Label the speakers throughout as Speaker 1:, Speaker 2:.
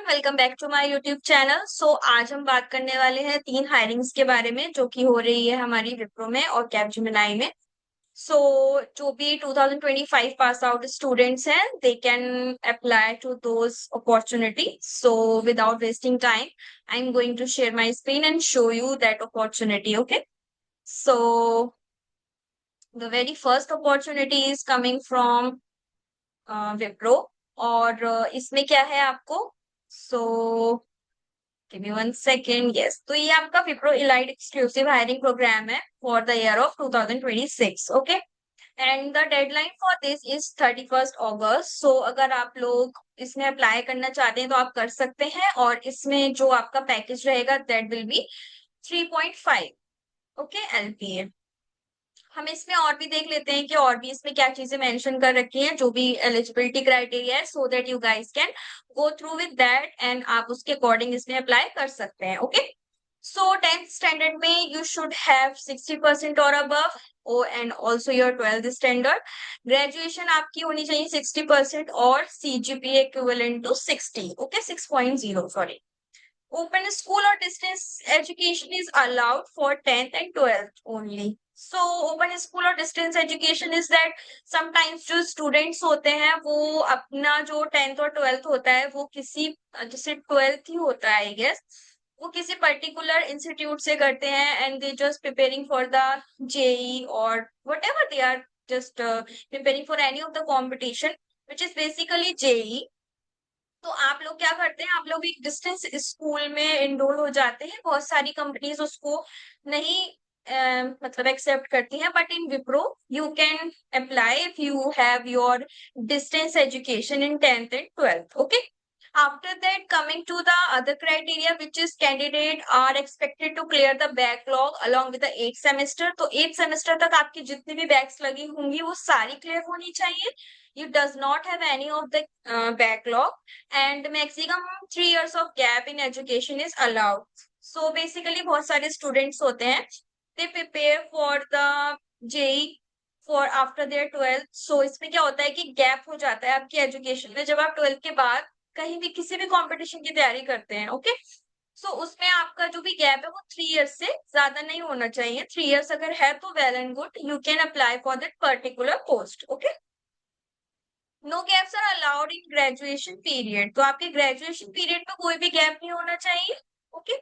Speaker 1: Everyone, welcome back to my YouTube channel. आज हम बात करने वाले हैं 3 हायरिंग्स के बारे में जो कि हो रही है हमारी विप्रो में और कैपजेमिनी में। सो जो भी 2025 पास आउट स्टूडेंट्स हैं they can apply to those opportunity. So without wasting time I am going to share my screen and show you that opportunity. Okay, so the very first opportunity is coming from Wipro. और इसमें क्या है आपको, so give me 1 second. Yes, तो ये आपका Wipro elite exclusive hiring program है for the year of 2026। Okay, and the deadline for this is 31 अगस्त। सो अगर आप लोग इसमें अप्लाई करना चाहते हैं तो आप कर सकते हैं, और इसमें जो आपका पैकेज रहेगा that will be 3.5। Okay, LPA। हम इसमें और भी देख लेते हैं कि और भी इसमें क्या चीजें मेंशन कर रखी हैं, जो भी एलिजिबिलिटी क्राइटेरिया है, so that you guys can go through with that and आप उसके अकॉर्डिंग इसमें अप्लाई कर सकते हैं। ओके, सो 10th स्टैंडर्ड में यू शुड हैव 60% और above, oh and also your 12th standard. Graduation आपकी होनी चाहिए 60% और CGPA equivalent to 60। Okay, 6.0 sorry. Open school or distance education is allowed for 10th and 12th only. So open school और distance education is that sometimes जो students होते हैं वो अपना जो 10th और 12th होता है वो किसी, जैसे 12th ही होता है आई गेस, वो किसी पर्टिकुलर इंस्टीट्यूट से करते हैं and they just preparing for the JEE और whatever they are just preparing for any of the competition which is basically JEE। तो आप लोग क्या करते हैं, आप लोग एक डिस्टेंस स्कूल में इनरोल हो जाते हैं। बहुत सारी कंपनीज उसको नहीं मतलब एक्सेप्ट करती हैं, but in Wipro you can apply if you have your distance education in 10th and 12th। Okay, after that coming to the other criteria which is candidate are expected to clear the backlog along with the 8th semester। तो 8th semester तक आपकी जितनी भी bags लगी होंगी वो सारी clear होनी चाहिए। you does not have any of the backlog and maximum 3 years of gap in education is allowed। so basically बहुत सारे students होते हैं, they prepare for the JEE for after their 12th। so इसमें क्या होता है कि गैप हो जाता है आपकी एजुकेशन में जब आप 12th के बाद कहीं भी किसी भी कंपटीशन की तैयारी करते हैं। ओके, सो उसमें आपका जो भी गैप है वो 3 इयर्स से ज्यादा नहीं होना चाहिए। 3 इयर्स अगर है तो well and good, you can apply for that particular post. Okay, no gaps are allowed in graduation period. तो आपके ग्रेजुएशन पीरियड में कोई भी गैप नहीं होना चाहिए। Okay,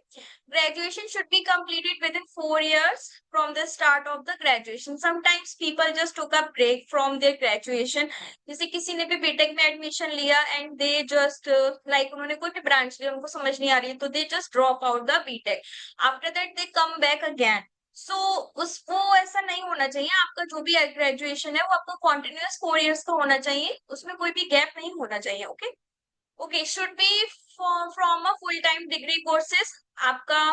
Speaker 1: graduation should be completed within 4 years from the start of the graduation। sometimes people just took a break from their graduation। जैसे किसी ने भी बीटेक में एडमिशन लिया एंड दे जस्ट लाइक उन्होंने कोई भी ब्रांच लिया, उनको समझ नहीं आ रही है तो they just drop out the BTech. After that they come back again. So उसको ऐसा नहीं होना चाहिए। आपका जो भी ग्रेजुएशन है वो आपका कॉन्टिन्यूअस 4 इयर्स का होना चाहिए, उसमें कोई भी गैप नहीं होना चाहिए। Okay, okay, should be from a full time degree courses. आपका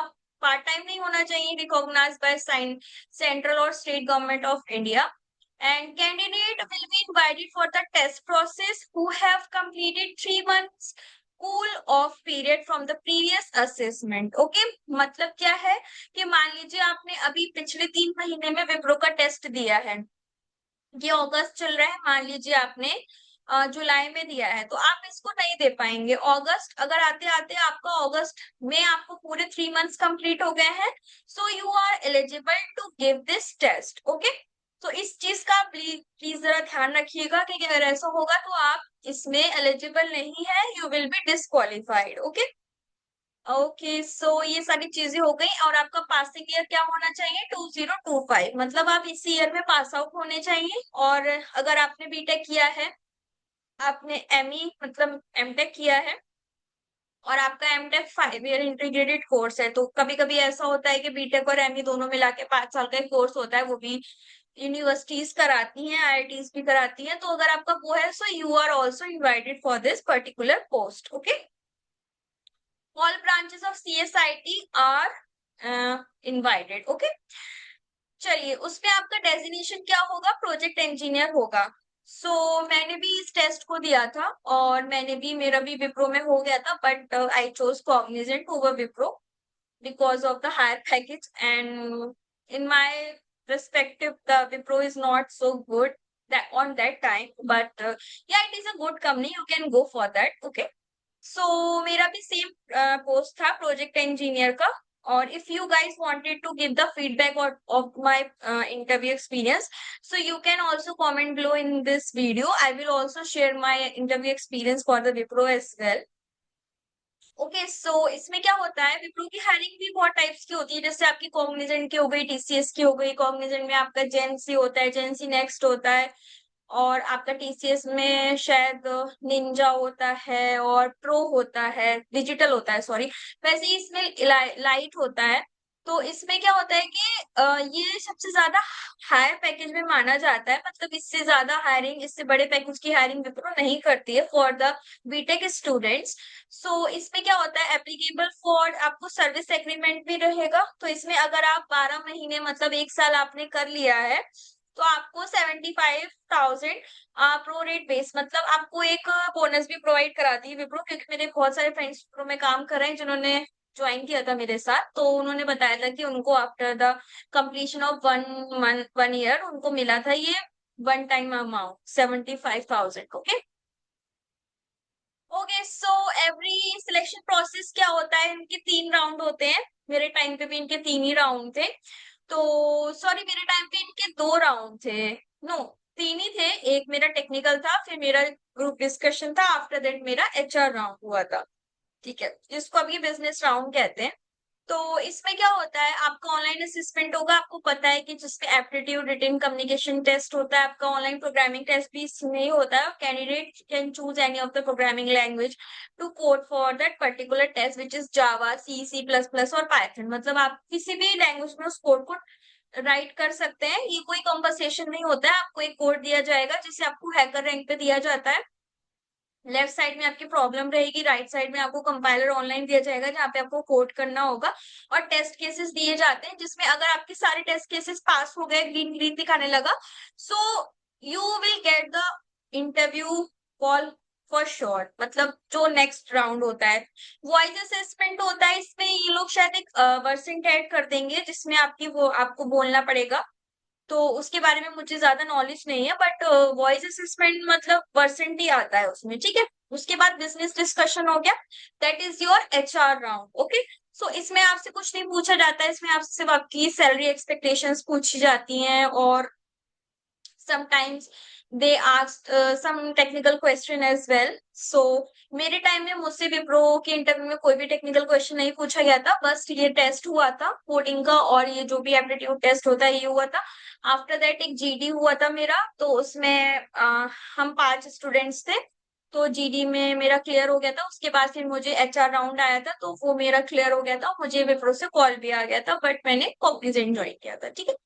Speaker 1: पार्ट टाइम नहीं होना चाहिए, रिकॉग्नाइज्ड बाय सेंट्रल और state government of India. And candidate will be invited for the test process who have completed 3 months cool of period from the previous assessment. Okay, मतलब क्या है कि मान लीजिए आपने अभी पिछले 3 महीने में विप्रो का टेस्ट दिया है, ये अगस्त चल रहा है, मान लीजिए आपने जुलाई में दिया है तो आप इसको नहीं दे पाएंगे। अगस्त अगर आते आते आपका अगस्त में आपको पूरे 3 मंथ्स कंप्लीट हो गए हैं, so you are eligible to give this test. Okay, तो इस चीज का प्लीज जरा ध्यान रखिएगा कि अगर ऐसा होगा तो आप इसमें एलिजिबल नहीं है, you will be disqualified. Okay, okay, so ये सारी चीजें हो गई। और आपका पासिंग ईयर क्या होना चाहिए, 2025, मतलब आप इसी ईयर में पास आउट होने चाहिए। और अगर आपने बीटेक किया है, आपने ME मतलब एमटेक किया है और आपका एमटेक 5 ईयर इंटीग्रेटेड कोर्स है, तो कभी कभी ऐसा होता है कि बीटेक और ME दोनों मिला के 5 साल का एक कोर्स होता है, वो भी यूनिवर्सिटीज कराती हैं, IITs भी कराती हैं। तो अगर आपका वो है so you are also invited for this particular post. Okay, all branches of CSIT are invited। okay, चलिए उसमें आपका डेजिग्नेशन क्या होगा, प्रोजेक्ट इंजीनियर होगा। मैंने भी इस टेस्ट को दिया था और मेरा भी विप्रो में हो गया था, but I chose Cognizant over Wipro because of the higher package, and in my perspective the Wipro is not so good that on that time, but yeah, it is a good company, you can go for that। okay, मेरा भी same post था project engineer का। और if you guys wanted to give the feedback of my interview experience, so you can also comment below in this video. I will also share my interview experience for the Wipro as well. Okay, so इसमें क्या होता है, विप्रो की hiring भी बहुत types की होती है। जैसे आपकी कॉग्निजेंट की हो गई, टीसीएस की हो गई। कॉग्निजेंट में आपका जेएनसी होता है, जेएनसी नेक्स्ट होता है। और आपका टीसीएस में शायद निंजा होता है और प्रो होता है, डिजिटल होता है, सॉरी। वैसे ही इसमें लाइट होता है। तो इसमें क्या होता है कि ये सबसे ज्यादा हायर पैकेज में माना जाता है। मतलब इससे ज्यादा हायरिंग, इससे बड़े पैकेज की हायरिंग विप्रो नहीं करती है फॉर द बीटेक स्टूडेंट्स। इसमें क्या होता है, एप्लीकेबल फॉर आपको सर्विस एग्रीमेंट भी रहेगा। तो इसमें अगर आप 12 महीने मतलब 1 साल आपने कर लिया है, तो आपको 75,000 प्रो रेट बेस, मतलब आपको एक बोनस भी प्रोवाइड कराती है विप्रो। क्योंकि मेरे बहुत सारे फ्रेंड्स विप्रो में काम कर रहे हैं जिन्होंने ज्वाइन किया था मेरे साथ। तो उन्होंने बताया था कि उनको after the completion of 1 month 1 year उनको मिला था ये one time amount 75,000। Okay. Okay, so every selection process क्या होता है, इनके 3 राउंड होते हैं। मेरे टाइम पे भी इनके 3 ही राउंड थे। तो सॉरी, मेरे टाइम पे इनके 2 राउंड थे। नो, 3 ही थे। एक मेरा टेक्निकल था, फिर मेरा ग्रुप डिस्कशन था, आफ्टर दैट मेरा एचआर राउंड हुआ था। ठीक है, जिसको अब ये बिजनेस राउंड कहते हैं। तो इसमें क्या होता है, आपका ऑनलाइन असेसमेंट होगा। आपको पता है कि जिसमें एप्टीट्यूड रिटन कम्युनिकेशन टेस्ट होता है, आपका ऑनलाइन प्रोग्रामिंग टेस्ट भी इसमें ही होता है। Candidate can choose any of the programming language to code for that particular test which is Java, C, C plus plus और पाइथन। मतलब आप किसी भी लैंग्वेज में उस कोड को राइट कर सकते हैं। ये कोई कंपनसेशन नहीं होता है। आपको एक कोड दिया जाएगा जिसे आपको हैकर रैंक पे दिया जाता है। लेफ्ट साइड में आपकी प्रॉब्लम रहेगी, राइट साइड में आपको कंपाइलर ऑनलाइन दिया जाएगा जहाँ पे आपको कोड करना होगा। और टेस्ट केसेस दिए जाते हैं, जिसमें अगर आपके सारे टेस्ट केसेस पास हो गए, ग्रीन ग्रीन दिखाने लगा, so you will get the interview call for sure. मतलब जो नेक्स्ट राउंड होता है, वॉइस असेसमेंट होता है। इसमें ये लोग शायद एक वर्सेंट ऐड कर देंगे जिसमें आपकी वो आपको बोलना पड़ेगा। तो उसके बारे में मुझे ज्यादा नॉलेज नहीं है, बट वॉइस असेसमेंट मतलब परसेंट ही आता है उसमें। ठीक है, उसके बाद बिजनेस डिस्कशन हो गया, that is your HR round. Okay, so इसमें आपसे कुछ नहीं पूछा जाता है। इसमें आपसे सिर्फ आपकी सैलरी एक्सपेक्टेशंस पूछी जाती हैं। और sometimes they asked some technical question as well. So मेरे टाइम में मुझसे विप्रो के इंटरव्यू में कोई भी टेक्निकल क्वेश्चन नहीं पूछा गया था। बस ये टेस्ट हुआ था कोडिंग का, और ये जो भी एप्टीट्यूड टेस्ट होता है ये हुआ था। आफ्टर दैट एक जीडी हुआ था मेरा। तो उसमें हम 5 स्टूडेंट्स थे। तो जीडी में मेरा क्लियर हो गया था। उसके बाद फिर मुझे एचआर राउंड आया था, तो वो मेरा क्लियर हो गया था। मुझे विप्रो से कॉल भी आ गया था, बट मैंने कॉग्निजेंट ज्वाइन किया था। ठीक है।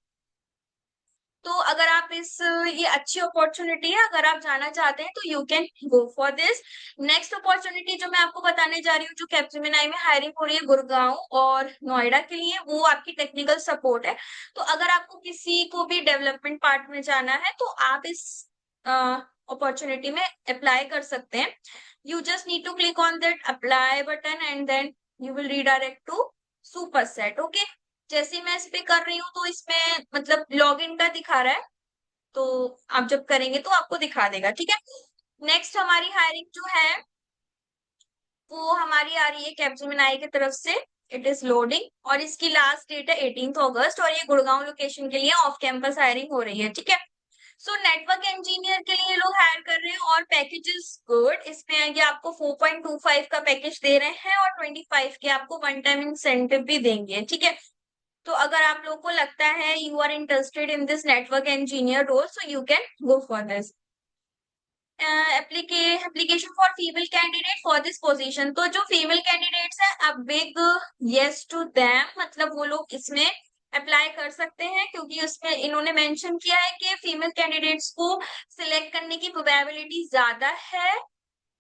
Speaker 1: तो अगर आप ये अच्छी अपॉर्चुनिटी है, अगर आप जाना चाहते हैं तो you can go for this. Next opportunity जो मैं आपको बताने जा रही हूँ, जो कैप्जेमिनाई में हायरिंग हो रही है गुड़गांव और नोएडा के लिए, वो आपकी टेक्निकल सपोर्ट है। तो अगर आपको किसी को भी डेवलपमेंट पार्ट में जाना है तो आप इस अपॉर्चुनिटी में अप्लाई कर सकते हैं। You just need to click on that apply button and then you will redirect to Superset. Okay, जैसे मैं इस पे कर रही हूँ तो इसमें मतलब लॉगिन का दिखा रहा है। तो आप जब करेंगे तो आपको दिखा देगा। ठीक है, नेक्स्ट हमारी हायरिंग जो है वो हमारी आ रही है कैप्जेमिनाई की तरफ से। इट इज लोडिंग, और इसकी लास्ट डेट है 18 अगस्त। और ये गुड़गांव लोकेशन के लिए ऑफ कैंपस हायरिंग हो रही है। ठीक है, सो नेटवर्क इंजीनियर के लिए ये लोग हायर कर रहे हैं और पैकेज इज गुड। इसमें ये आपको 4.25 का पैकेज दे रहे हैं और 25 के आपको वन टाइम इंसेंटिव भी देंगे। ठीक है, तो अगर आप लोगों को लगता है you are interested in this network engineer role, so you can go for this application for female candidate for this position. तो जो फीमेल कैंडिडेट्स हैं, अब बिग यस टू देम, मतलब वो लोग इसमें अप्लाई कर सकते हैं। क्योंकि उसमें इन्होंने मेंशन किया है कि फीमेल कैंडिडेट्स को सिलेक्ट करने की प्रोबेबिलिटी ज्यादा है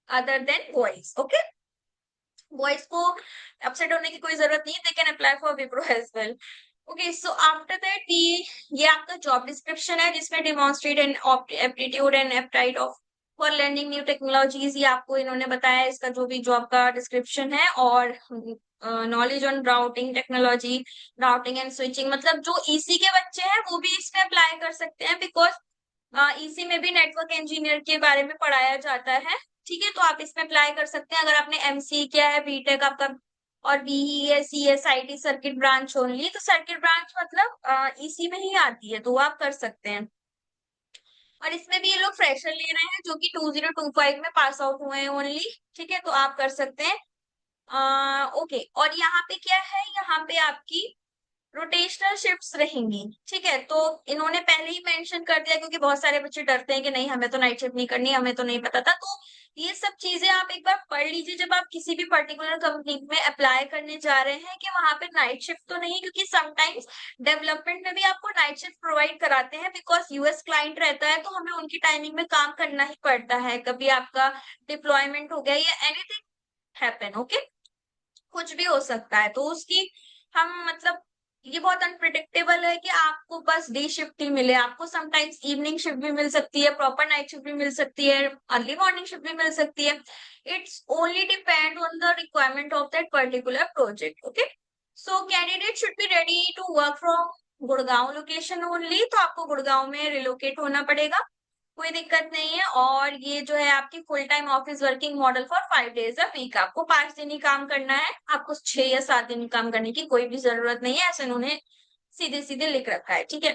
Speaker 1: other than boys. Okay, boys को अपसेट होने की कोई जरूरत नहीं है, they can apply for Wipro as well. Okay, so after that ये आपका जॉब डिस्क्रिप्शन है जिसमें demonstrate and aptitude and appetite of for learning new technologies, ये आपको इन्होंने बताया इसका जो भी जॉब का डिस्क्रिप्शन है। और knowledge on routing technology, routing and switching, मतलब जो ईसी के बच्चे हैं वो भी इसमें अप्लाई कर सकते हैं। बिकॉज ईसी में भी नेटवर्क इंजीनियर के बारे में पढ़ाया जाता है। ठीक है, तो आप इसमें अप्लाई कर सकते हैं। अगर आपने एमसी किया है, बीटेक आपका और बीई है, C S I T circuit branch only, तो सर्किट ब्रांच मतलब इसी में ही आती है, तो वो आप कर सकते हैं। और इसमें भी ये लोग फ्रेशर ले रहे हैं जो कि 2025 में पास आउट हुए हैं ओनली। ठीक है, तो आप कर सकते हैं। ओके, और यहाँ पे क्या है, यहाँ पे आपकी रोटेशनल शिफ्ट्स रहेंगी। ठीक है, तो इन्होंने पहले ही मेंशन कर दिया, क्योंकि बहुत सारे बच्चे डरते हैं कि नहीं हमें तो नाइट शिफ्ट नहीं करनी, हमें तो नहीं पता था। तो ये सब चीजें आप एक बार पढ़ लीजिए जब आप किसी भी पर्टिकुलर कंपनी में अप्लाई करने जा रहे हैं, कि वहां पे नाइट शिफ्ट तो नहीं, क्योंकि समटाइम्स डेवलपमेंट में भी आपको नाइट शिफ्ट प्रोवाइड कराते हैं, बिकॉज यूएस क्लाइंट रहता है, तो हमें उनकी टाइमिंग में काम करना ही पड़ता है। कभी आपका डिप्लॉयमेंट हो गया या एनीथिंग हैपन, ओके, कुछ भी हो सकता है, तो उसकी हम मतलब ये बहुत अनप्रिडिक्टेबल है कि आपको बस डे शिफ्ट ही मिले, आपको समटाइम्स इवनिंग शिफ्ट भी मिल सकती है, प्रॉपर नाइट शिफ्ट भी मिल सकती है, अर्ली मॉर्निंग शिफ्ट भी मिल सकती है। It's only depend on the requirement of that particular project. Okay, so candidate should be ready to work from Gurgaon location only, तो आपको गुड़गांव में रिलोकेट होना पड़ेगा, कोई दिक्कत नहीं है। और ये जो है आपकी full time office working model for 5 days a week, आपको 5 दिन ही काम करना है, आपको 6 या 7 दिन काम करने की कोई भी जरूरत नहीं है, ऐसे उन्होंने सीधे सीधे लिख रखा है। ठीक है,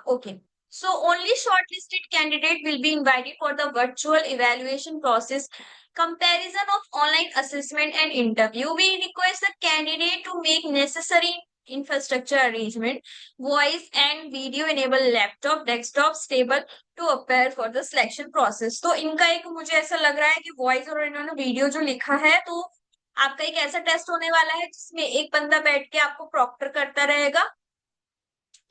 Speaker 1: okay, so only shortlisted candidate will be invited for the virtual evaluation process, comparison of online assessment and interview. We request the candidate to make necessary infrastructure arrangement, voice and video enable laptop desktop stable to appear for the selection process. तो इनका एक मुझे ऐसा लग रहा है कि voice और इन्होंने वीडियो जो लिखा है, तो आपका एक ऐसा टेस्ट होने वाला है जिसमें एक बंदा बैठ के आपको प्रॉक्टर करता रहेगा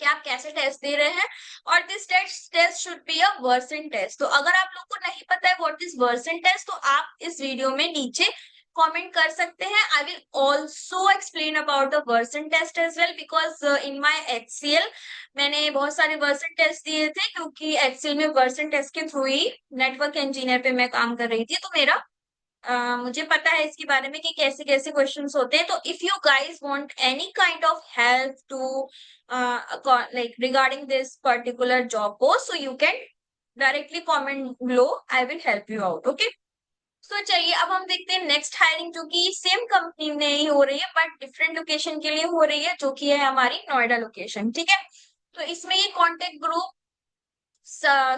Speaker 1: कि आप कैसे टेस्ट दे रहे हैं। और this test should be a Versant test. तो अगर आप लोग को नहीं पता है व्हाट इज वर्सन टेस्ट, तो आप इस वीडियो में नीचे कमेंट कर सकते हैं। I will also explain about the Versant test as well, because in my HCL मैंने बहुत सारे वर्सन टेस्ट दिए थे, क्योंकि एचसीएल में वर्सन टेस्ट के थ्रू ही नेटवर्क इंजीनियर पे मैं काम कर रही थी, तो मेरा मुझे पता है इसके बारे में कि कैसे कैसे क्वेश्चंस होते हैं। तो if you guys want any kind of help to like regarding this particular job post, so you can directly comment below, I will help you out, okay? So चलिए अब हम देखते हैं नेक्स्ट हायरिंग, जो कि सेम कंपनी में ही हो रही है बट डिफरेंट लोकेशन के लिए हो रही है, जो कि है हमारी नोएडा लोकेशन। ठीक है, तो इसमें ये contact group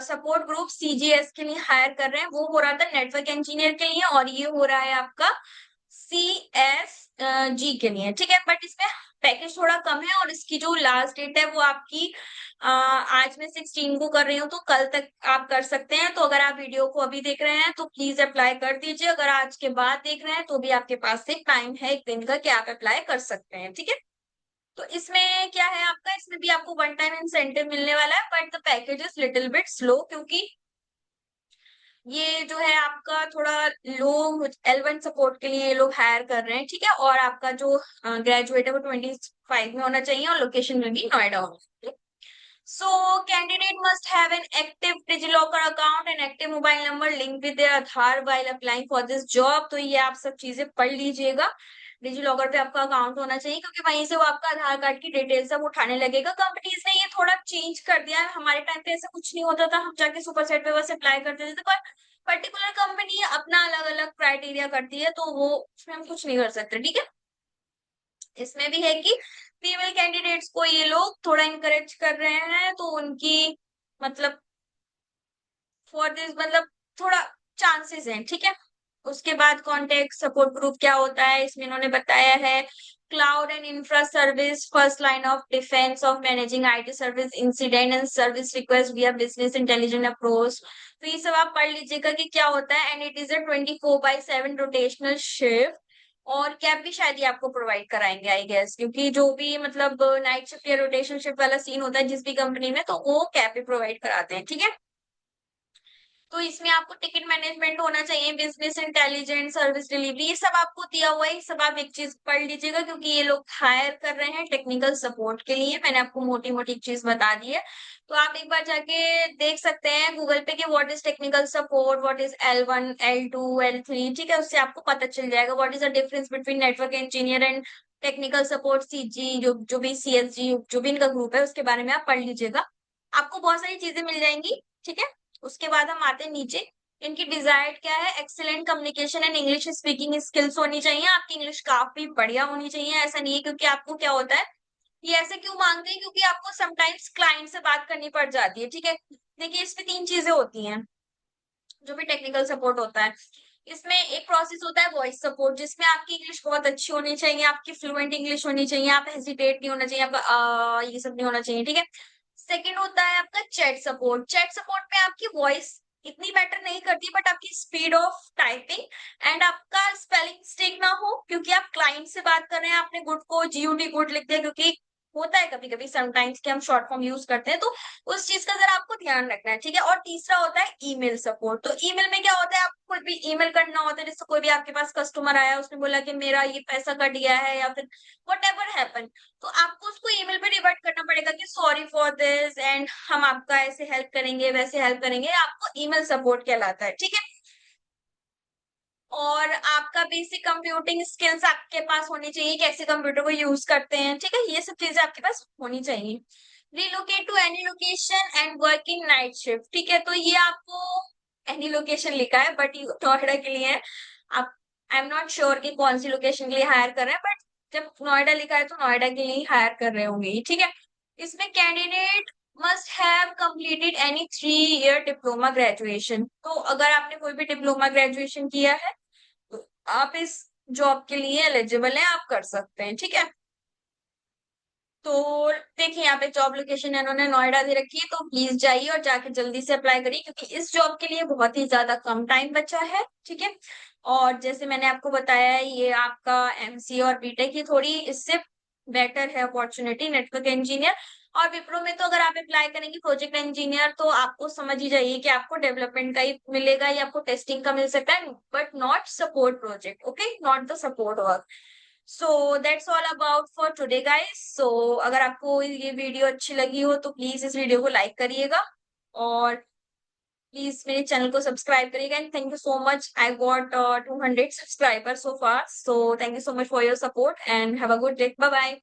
Speaker 1: support group CGS के लिए हायर कर रहे हैं, वो हो रहा था नेटवर्क इंजीनियर के लिए, और ये हो रहा है आपका सी एस जी के लिए। ठीक है, बट इसमें पैकेज थोड़ा कम है, और इसकी जो लास्ट डेट है वो आपकी आज मैं 16 को कर रही हूँ, तो कल तक आप कर सकते हैं। तो अगर आप वीडियो को अभी देख रहे हैं तो प्लीज अप्लाई कर दीजिए, अगर आज के बाद देख रहे हैं तो भी आपके पास एक टाइम है, एक दिन का, कि आप अप्लाई कर सकते हैं। ठीक है, तो इसमें क्या है आपका, इसमें भी आपको वन टाइम इंसेंटिव मिलने वाला है, but the package is little bit slow, क्योंकि ये जो है आपका थोड़ा लो L1 सपोर्ट के लिए ये लोग हायर कर रहे हैं। ठीक है, और आपका जो ग्रेजुएट है वो 25 में होना चाहिए, और लोकेशन में भी नोएडा होना चाहिए। So candidate must have an active DigiLocker account and active mobile number linked with their Aadhaar while applying for this job। तो ये आप सब चीजें पढ़ लीजिएगा। डिजिलॉकर पे आपका अकाउंट होना चाहिए, क्योंकि वहीं से वो आपका आधार कार्ड की डिटेल सब उठाने लगेगा। कंपनीज ने ये थोड़ा चेंज कर दिया है, हमारे टाइम पे ऐसा कुछ नहीं होता था, हम जाके सुपर सेट पे बस अप्लाई करते थे, पर पर्टिकुलर कंपनी अपना अलग अलग क्राइटेरिया करती है, तो वो उसमें हम कुछ नहीं कर सकते। ठीक है, इसमें भी है कि फीमेल कैंडिडेट्स को ये लोग थोड़ा इनकरेज कर रहे हैं, तो उनकी मतलब फॉर दिस मतलब थोड़ा चांसेस हैं। ठीक है, उसके बाद कॉन्टेक्ट सपोर्ट ग्रुप क्या होता है, इसमें इन्होंने बताया है cloud and infra service, first line of defence of managing IT service incident and service request विया बिजनेस इंटेलिजेंट अप्रोच। तो ये सब आप पढ़ लीजिएगा कि क्या होता है। And it is a 24/7 rotational shift, और कैब भी शायद ये आपको प्रोवाइड कराएंगे आई गेस, क्योंकि जो भी मतलब नाइट शिफ्ट या रोटेशन शिफ्ट वाला सीन होता है जिस भी कंपनी में, तो वो कैब भी प्रोवाइड कराते हैं। ठीक है, तो इसमें आपको टिकट मैनेजमेंट होना चाहिए, बिजनेस इंटेलिजेंस, सर्विस डिलीवरी, ये सब आपको दिया हुआ है। सब आप एक चीज पढ़ लीजिएगा, क्योंकि ये लोग हायर कर रहे हैं टेक्निकल सपोर्ट के लिए। मैंने आपको मोटी मोटी चीज बता दी है, तो आप एक बार जाके देख सकते हैं गूगल पे कि what is technical support, what is L1 L2 L3। ठीक है, उससे आपको पता चल जाएगा what is the difference between network engineer and technical support CG, जो भी CSG, जो भी इनका ग्रुप है, उसके बारे में आप पढ़ लीजिएगा, आपको बहुत सारी चीजें मिल जाएंगी। ठीक है, उसके बाद हम आते हैं नीचे इनकी डिजायर्ड क्या है, excellent communication and English speaking skills होनी चाहिए, आपकी इंग्लिश काफी बढ़िया होनी चाहिए। ऐसा नहीं है, क्योंकि आपको क्या होता है, ये ऐसे क्यों मांगते हैं, क्योंकि आपको समटाइम्स क्लाइंट से बात करनी पड़ जाती है, ठीक है। देखिए इसमें तीन चीजें होती हैं जो भी टेक्निकल सपोर्ट होता है। इसमें एक प्रोसेस होता है वॉइस सपोर्ट, जिसमें आपकी इंग्लिश बहुत अच्छी होनी चाहिए, आपकी फ्लुएंट इंग्लिश होनी चाहिए, आप हेजिटेट नहीं होना चाहिए, आपका ये सब नहीं होना चाहिए, ठीक है। सेकंड होता है आपका चैट सपोर्ट। चैट सपोर्ट में आपकी वॉइस इतनी मैटर नहीं करती, बट आपकी स्पीड ऑफ टाइपिंग एंड आपका स्पेलिंग मिस्टेक ना हो, क्योंकि आप क्लाइंट से बात कर रहे हैं, आपने गुड को GUD गुड लिख दिया, क्योंकि होता है कभी कभी समटाइम्स कि हम शॉर्ट फॉर्म यूज करते हैं, तो उस चीज का जरा आपको ध्यान रखना है, ठीक है। और तीसरा होता है ईमेल सपोर्ट। तो ईमेल में क्या होता है, आपको कोई भी ईमेल करना होता है, जैसे कोई भी आपके पास कस्टमर आया, उसने बोला कि मेरा ये पैसा कट गया है, या फिर वट एवर हैपन, तो आपको उसको ईमेल पे रिवर्ट करना पड़ेगा कि सॉरी फॉर दिस एंड हम आपका ऐसे हेल्प करेंगे वैसे हेल्प करेंगे, आपको ईमेल सपोर्ट कहलाता है, ठीक है। और आपका बेसिक कंप्यूटिंग स्किल्स आपके पास होनी चाहिए, कैसे कंप्यूटर को यूज करते हैं, ठीक है, ये सब चीजें आपके पास होनी चाहिए। Relocate to any location and working night shift, ठीक है। तो ये आपको एनी लोकेशन लिखा है, बट ये नोएडा के लिए है। आप, आई एम नॉट श्योर कि कौन सी लोकेशन के लिए हायर कर रहे हैं, बट जब नोएडा लिखा है तो नोएडा के लिए ही हायर कर रहे होंगे, ठीक है। इसमें candidate must have completed any 3 year diploma graduation. तो अगर आपने कोई भी डिप्लोमा ग्रेजुएशन किया है तो आप इस जॉब के लिए एलिजिबल है, आप कर सकते हैं, ठीक है। तो देखिए यहाँ पे जॉब लोकेशन इन्होंने नोएडा दे रखी है, तो प्लीज जाइए और जाके जल्दी से अप्लाई करिए, क्योंकि इस जॉब के लिए बहुत ही ज्यादा कम टाइम बचा है, ठीक है। और जैसे मैंने आपको बताया है, ये आपका MC और BTech की थोड़ी इससे बेटर है अपॉर्चुनिटी, नेटवर्क इंजीनियर। और विप्रो में तो अगर आप अप्लाई करेंगे प्रोजेक्ट इंजीनियर, तो आपको समझ ही जाइए कि आपको डेवलपमेंट का ही मिलेगा या आपको टेस्टिंग का मिल सकता है, but not support project, okay, not the support work. So that's all about for today guys. So अगर आपको ये वीडियो अच्छी लगी हो तो प्लीज इस वीडियो को लाइक करिएगा, और प्लीज मेरे चैनल को सब्सक्राइब करिएगा। And thank you so much, I got 200 subscriber so far, so thank you so much for your support and have a good day, bye bye.